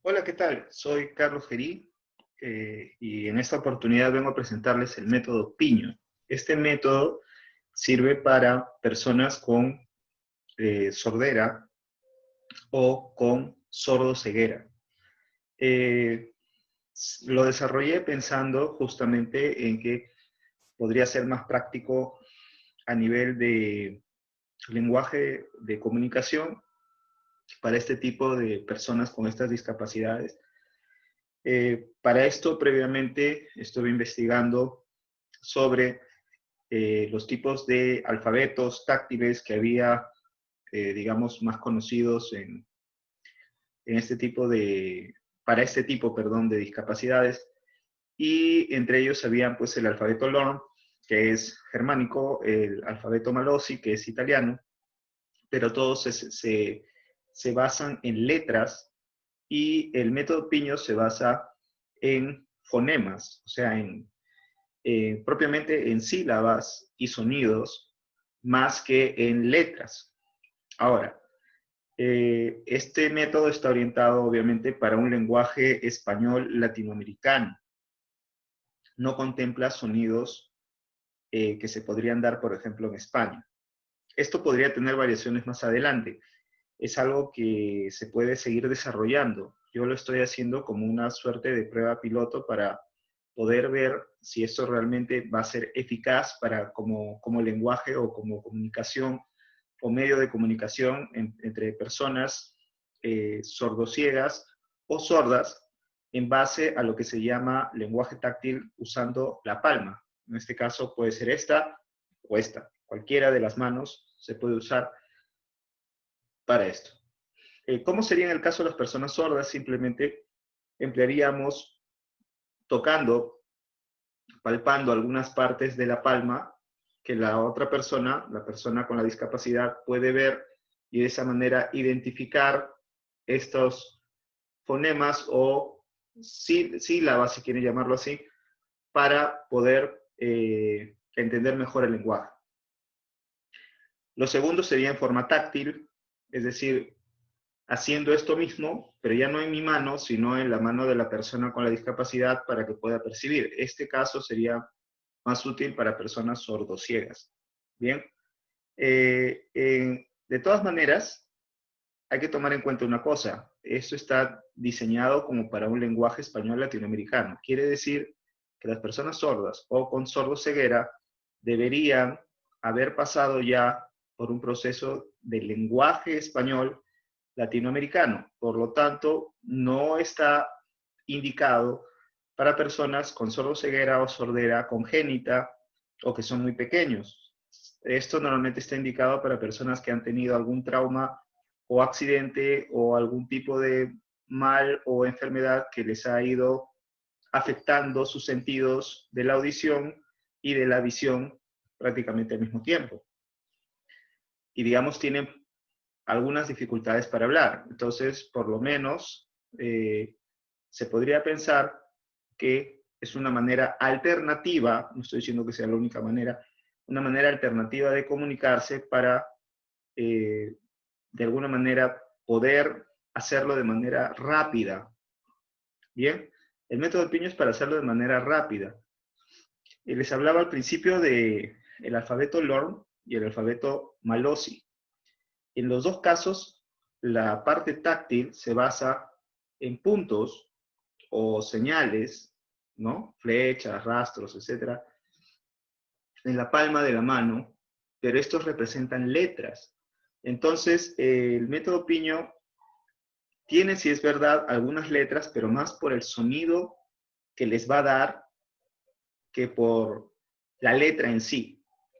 Hola, ¿qué tal? Soy Carlos Gerí y en esta oportunidad vengo a presentarles el método Piño. Este método sirve para personas con sordera o con sordoceguera. Eh, lo desarrollé pensando justamente en que podría ser más práctico a nivel de lenguaje de comunicación para este tipo de personas con estas discapacidades. Para esto, previamente, estuve investigando sobre los tipos de alfabetos táctiles que había, digamos, más conocidos en este tipo de, para este tipo, perdón, de discapacidades. Y entre ellos habían, pues, el alfabeto Lorm, que es germánico, el alfabeto Malossi, que es italiano, pero todos se basan en letras y el método Piño se basa en fonemas, o sea, propiamente en sílabas y sonidos, más que en letras. Ahora, este método está orientado obviamente para un lenguaje español latinoamericano. No contempla sonidos que se podrían dar, por ejemplo, en España. Esto podría tener variaciones más adelante. Es algo que se puede seguir desarrollando. Yo lo estoy haciendo como una suerte de prueba piloto para poder ver si esto realmente va a ser eficaz para como lenguaje o como comunicación o medio de comunicación entre personas sordociegas o sordas en base a lo que se llama lenguaje táctil usando la palma. En este caso puede ser esta o esta. Cualquiera de las manos se puede usar para esto. ¿Cómo sería en el caso de las personas sordas? Simplemente emplearíamos tocando, palpando algunas partes de la palma que la otra persona, la persona con la discapacidad, puede ver y de esa manera identificar estos fonemas o sílabas, si quieren llamarlo así, para poder entender mejor el lenguaje. Lo segundo sería en forma táctil, es decir, haciendo esto mismo, pero ya no en mi mano, sino en la mano de la persona con la discapacidad para que pueda percibir. Este caso sería más útil para personas sordociegas. Bien, de todas maneras, hay que tomar en cuenta una cosa. Esto está diseñado como para un lenguaje español latinoamericano. Quiere decir que las personas sordas o con sordoceguera deberían haber pasado ya por un proceso de lenguaje español latinoamericano. Por lo tanto, no está indicado para personas con sordoceguera o sordera congénita o que son muy pequeños. Esto normalmente está indicado para personas que han tenido algún trauma o accidente o algún tipo de mal o enfermedad que les ha ido afectando sus sentidos de la audición y de la visión prácticamente al mismo tiempo. Y digamos, tienen algunas dificultades para hablar. Entonces, por lo menos, se podría pensar que es una manera alternativa, no estoy diciendo que sea la única manera, una manera alternativa de comunicarse para, de alguna manera, poder hacerlo de manera rápida. Bien, el método Piño es para hacerlo de manera rápida. Les hablaba al principio del alfabeto Lorm y el alfabeto Malossi. En los dos casos, la parte táctil se basa en puntos o señales, ¿no? Flechas, rastros, etcétera, en la palma de la mano, pero estos representan letras. Entonces, el método Piño tiene, si es verdad, algunas letras, pero más por el sonido que les va a dar que por la letra en sí.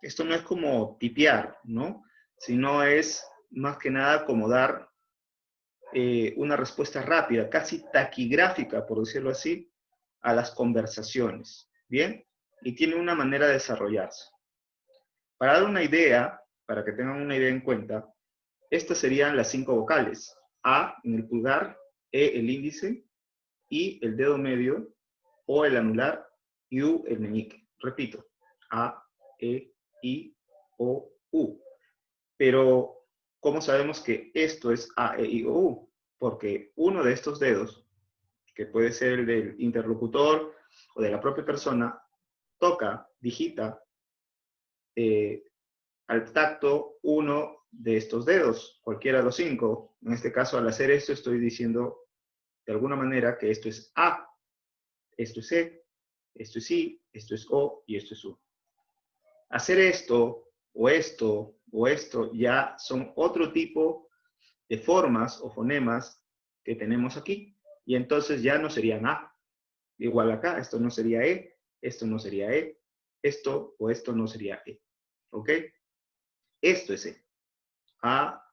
Esto no es como tipear, ¿no? Sino es más que nada como dar una respuesta rápida, casi taquigráfica, por decirlo así, a las conversaciones. ¿Bien? Y tiene una manera de desarrollarse. Para dar una idea, para que tengan una idea en cuenta, estas serían las 5 vocales. A en el pulgar, E el índice, I el dedo medio, O el anular y U el meñique. Repito, A, E, I, O, U. Pero, ¿cómo sabemos que esto es A, E, I, O, U? Porque uno de estos dedos que puede ser el del interlocutor o de la propia persona, toca, digita al tacto uno de estos dedos, cualquiera de los 5. En este caso, al hacer esto, estoy diciendo de alguna manera que esto es A, esto es E, esto es I, esto es O y esto es U. Hacer esto, o esto, ya son otro tipo de formas o fonemas que tenemos aquí. Y entonces ya no serían A. Igual acá, esto no sería E, esto no sería E, esto o esto no sería E. ¿Ok? Esto es E. A,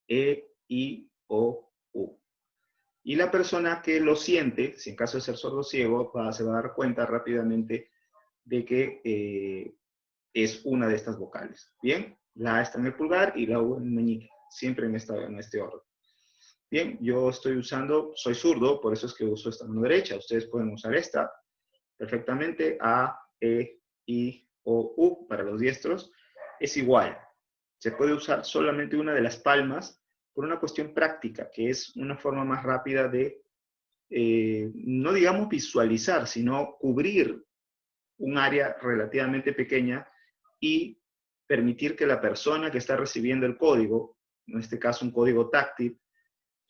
E, I, O, U. Y la persona que lo siente, si en caso de ser sordo ciego, se va a dar cuenta rápidamente de que es una de estas vocales. Bien, la A está en el pulgar y la U en el meñique, siempre en este orden. Bien, yo estoy usando, soy zurdo, por eso es que uso esta mano derecha. Ustedes pueden usar esta perfectamente. A, E, I, O, U para los diestros. Es igual. Se puede usar solamente una de las palmas por una cuestión práctica, que es una forma más rápida de, no digamos visualizar, sino cubrir un área relativamente pequeña y permitir que la persona que está recibiendo el código, en este caso un código táctil,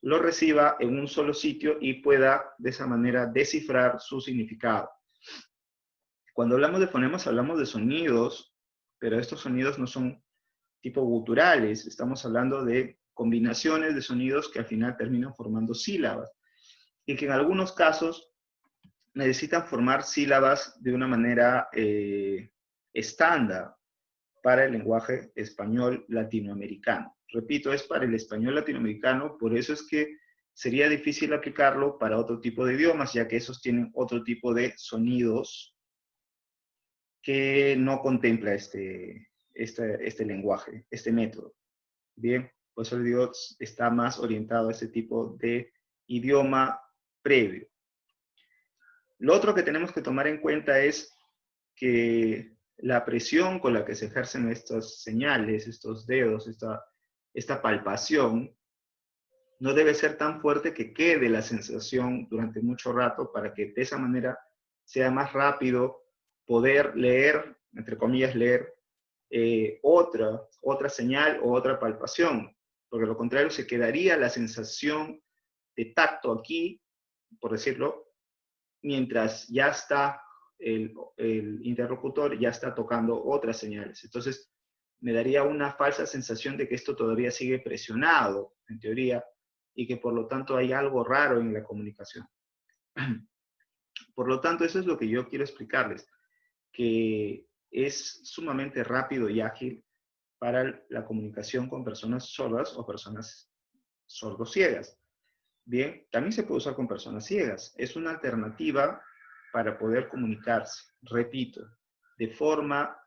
lo reciba en un solo sitio y pueda de esa manera descifrar su significado. Cuando hablamos de fonemas hablamos de sonidos, pero estos sonidos no son tipo guturales, estamos hablando de combinaciones de sonidos que al final terminan formando sílabas y que en algunos casos necesitan formar sílabas de una manera estándar para el lenguaje español latinoamericano. Repito, es para el español latinoamericano, por eso es que sería difícil aplicarlo para otro tipo de idiomas, ya que esos tienen otro tipo de sonidos que no contempla este lenguaje, este método. Bien, por eso digo, está más orientado a ese tipo de idioma previo. Lo otro que tenemos que tomar en cuenta es que la presión con la que se ejercen estas señales, estos dedos, esta palpación, no debe ser tan fuerte que quede la sensación durante mucho rato para que de esa manera sea más rápido poder leer, entre comillas, leer otra señal o otra palpación, porque lo contrario se quedaría la sensación de tacto aquí, por decirlo, mientras ya está el interlocutor, ya está tocando otras señales. Entonces, me daría una falsa sensación de que esto todavía sigue presionado, en teoría, y que por lo tanto hay algo raro en la comunicación. Por lo tanto, eso es lo que yo quiero explicarles, que es sumamente rápido y ágil para la comunicación con personas sordas o personas sordociegas. Bien, también se puede usar con personas ciegas. Es una alternativa para poder comunicarse, repito, de forma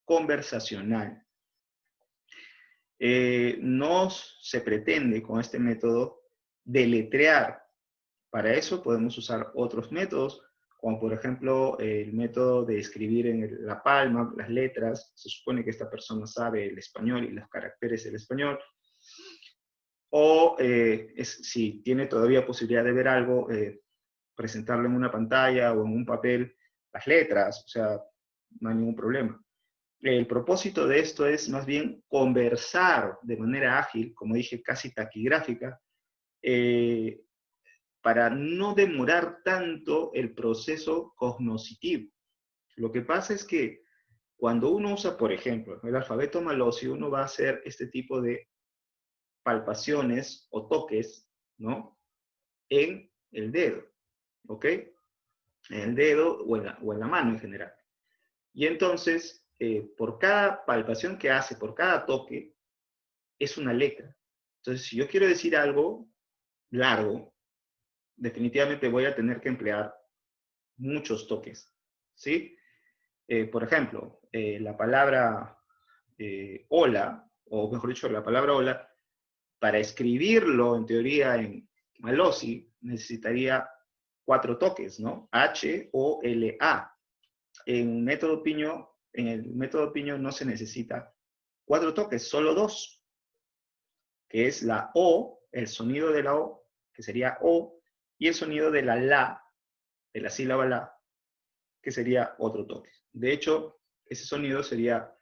conversacional. No se pretende con este método deletrear. Para eso podemos usar otros métodos, como por ejemplo el método de escribir en la palma, las letras. Se supone que esta persona sabe el español y los caracteres del español. O si tiene todavía posibilidad de ver algo, presentarlo en una pantalla o en un papel, las letras, o sea, no hay ningún problema. El propósito de esto es más bien conversar de manera ágil, como dije, casi taquigráfica, para no demorar tanto el proceso cognoscitivo. Lo que pasa es que cuando uno usa, por ejemplo, el alfabeto malosio, uno va a hacer este tipo de palpaciones o toques, ¿no? En el dedo, ¿ok? En el dedo o en la mano en general. Y entonces, por cada palpación que hace, por cada toque, es una letra. Entonces, si yo quiero decir algo largo, definitivamente voy a tener que emplear muchos toques, ¿sí? Por ejemplo, la palabra hola, o mejor dicho, la palabra hola, para escribirlo en teoría en Malosi, necesitaría 4 toques, ¿no? H-O-L-A. En el método Piño no se necesita 4 toques, solo 2, que es la O, el sonido de la O, que sería O, y el sonido de de la sílaba la, que sería otro toque. De hecho, ese sonido sería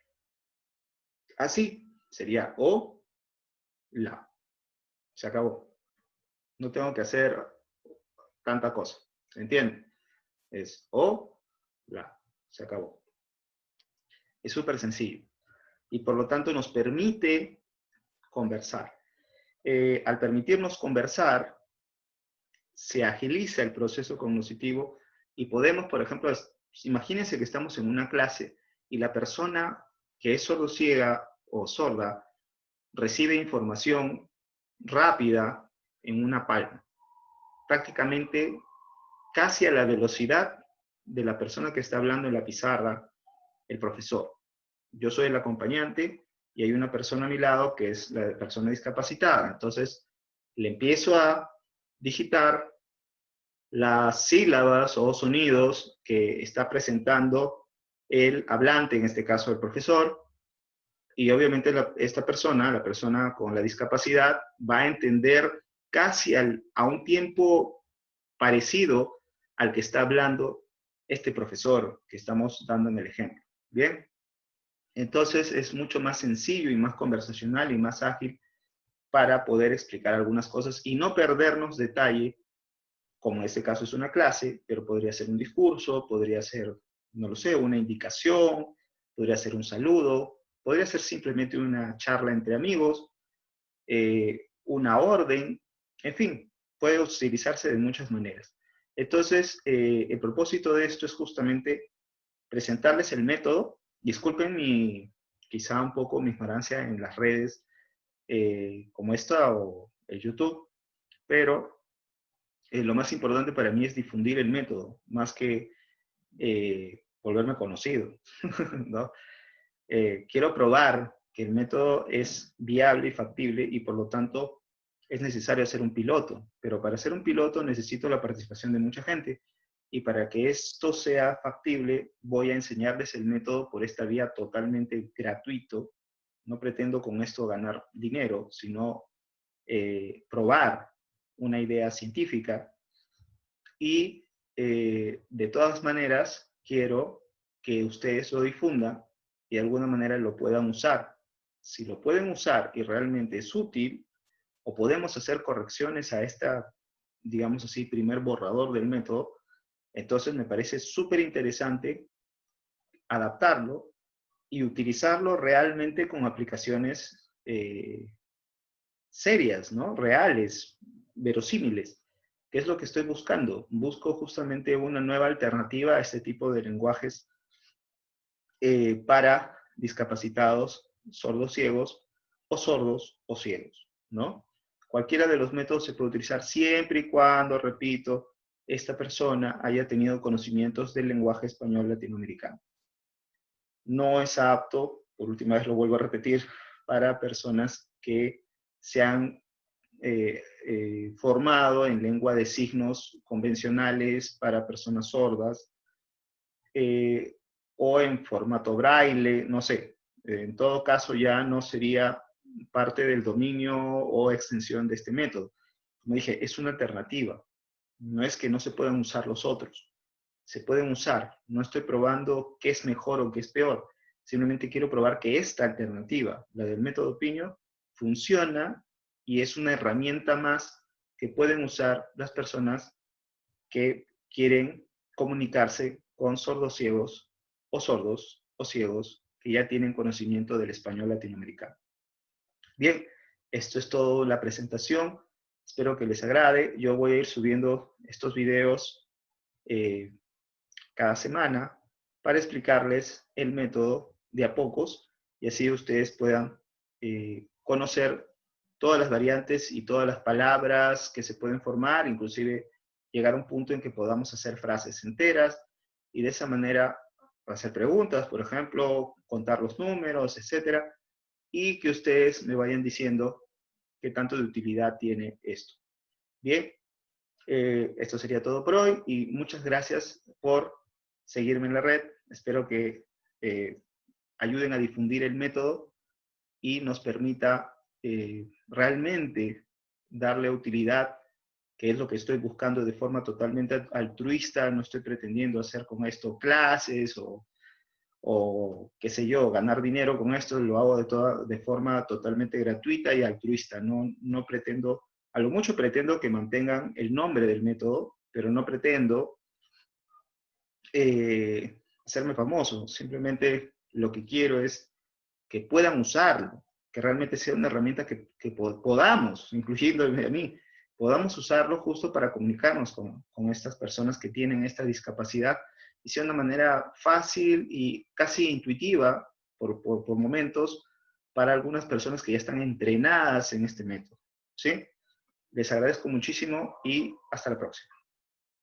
así, sería o, la. Se acabó. No tengo que hacer tanta cosa. ¿Se entiende? Es o, la. Se acabó. Es súper sencillo. Y por lo tanto nos permite conversar. Al permitirnos conversar, se agiliza el proceso cognitivo y podemos, por ejemplo, imagínense que estamos en una clase y la persona que es sordociega o sorda recibe información rápida en una palma, prácticamente casi a la velocidad de la persona que está hablando en la pizarra, el profesor. Yo soy el acompañante y hay una persona a mi lado que es la persona discapacitada. Entonces, le empiezo a digitar las sílabas o sonidos que está presentando el hablante, en este caso el profesor, y obviamente esta persona, la persona con la discapacidad, va a entender casi a un tiempo parecido al que está hablando este profesor que estamos dando en el ejemplo. Bien, entonces es mucho más sencillo y más conversacional y más ágil para poder explicar algunas cosas y no perdernos detalle, como en este caso es una clase, pero podría ser un discurso, podría ser, no lo sé, una indicación, podría ser un saludo, podría ser simplemente una charla entre amigos, una orden, en fin, puede utilizarse de muchas maneras. Entonces, el propósito de esto es justamente presentarles el método. Disculpen quizá un poco mi ignorancia en las redes como esta o el YouTube, pero lo más importante para mí es difundir el método, más que volverme conocido, ¿no? Quiero probar que el método es viable y factible y por lo tanto es necesario hacer un piloto, pero para hacer un piloto necesito la participación de mucha gente y para que esto sea factible voy a enseñarles el método por esta vía totalmente gratuito. No pretendo con esto ganar dinero, sino probar una idea científica y de todas maneras quiero que ustedes lo difundan y de alguna manera lo puedan usar. Si lo pueden usar y realmente es útil, o podemos hacer correcciones a esta, digamos así, primer borrador del método, entonces me parece súper interesante adaptarlo y utilizarlo realmente con aplicaciones serias, ¿no? Reales, verosímiles. ¿Qué es lo que estoy buscando? Busco justamente una nueva alternativa a este tipo de lenguajes para discapacitados, sordos ciegos o ciegos, ¿no? Cualquiera de los métodos se puede utilizar siempre y cuando, repito, esta persona haya tenido conocimientos del lenguaje español latinoamericano. No es apto, por última vez lo vuelvo a repetir, para personas que se han formado en lengua de signos convencionales para personas sordas, o en formato braille, no sé. En todo caso ya no sería parte del dominio o extensión de este método. Como dije, es una alternativa. No es que no se puedan usar los otros. Se pueden usar. No estoy probando qué es mejor o qué es peor. Simplemente quiero probar que esta alternativa, la del método Piño, funciona y es una herramienta más que pueden usar las personas que quieren comunicarse con sordos ciegos o sordos o ciegos que ya tienen conocimiento del español latinoamericano. Bien, esto es todo la presentación. Espero que les agrade. Yo voy a ir subiendo estos videos cada semana para explicarles el método de a pocos y así ustedes puedan conocer todas las variantes y todas las palabras que se pueden formar, inclusive llegar a un punto en que podamos hacer frases enteras y de esa manera hacer preguntas, por ejemplo, contar los números, etcétera, y que ustedes me vayan diciendo qué tanto de utilidad tiene esto. Bien, esto sería todo por hoy y muchas gracias por seguirme en la red. Espero que ayuden a difundir el método y nos permita realmente darle utilidad que es lo que estoy buscando de forma totalmente altruista. No estoy pretendiendo hacer con esto clases o qué sé yo, ganar dinero con esto. Lo hago de forma totalmente gratuita y altruista. No pretendo, a lo mucho pretendo que mantengan el nombre del método, pero no pretendo hacerme famoso. Simplemente lo que quiero es que puedan usarlo, que realmente sea una herramienta que podamos, incluyéndome a mí, podamos usarlo justo para comunicarnos con estas personas que tienen esta discapacidad y sea una manera fácil y casi intuitiva por momentos para algunas personas que ya están entrenadas en este método. ¿Sí? Les agradezco muchísimo y hasta la próxima.